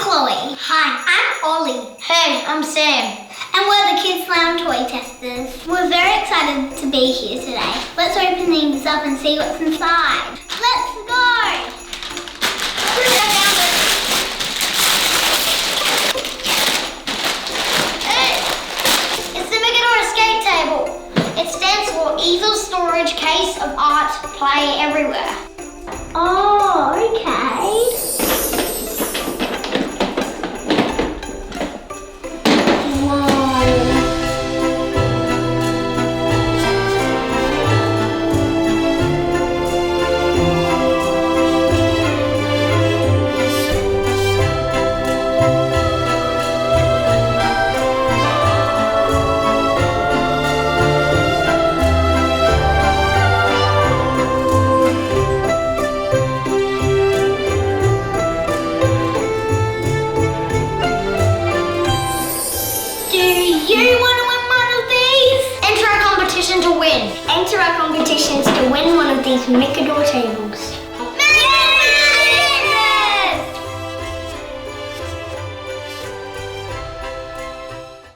Chloe. Hi, I'm Ollie. Hey, I'm Sam. And we're the Kids Lounge Toy Testers. We're very excited to be here today. Let's open these up and see what's inside. Let's go! Hey, it's the Megadora skate table. It stands for Easel Storage Case of Art Play Everywhere. Oh, okay. You want to win one of these? Enter our competition to win. Enter our competitions to win one of these Megadora tables.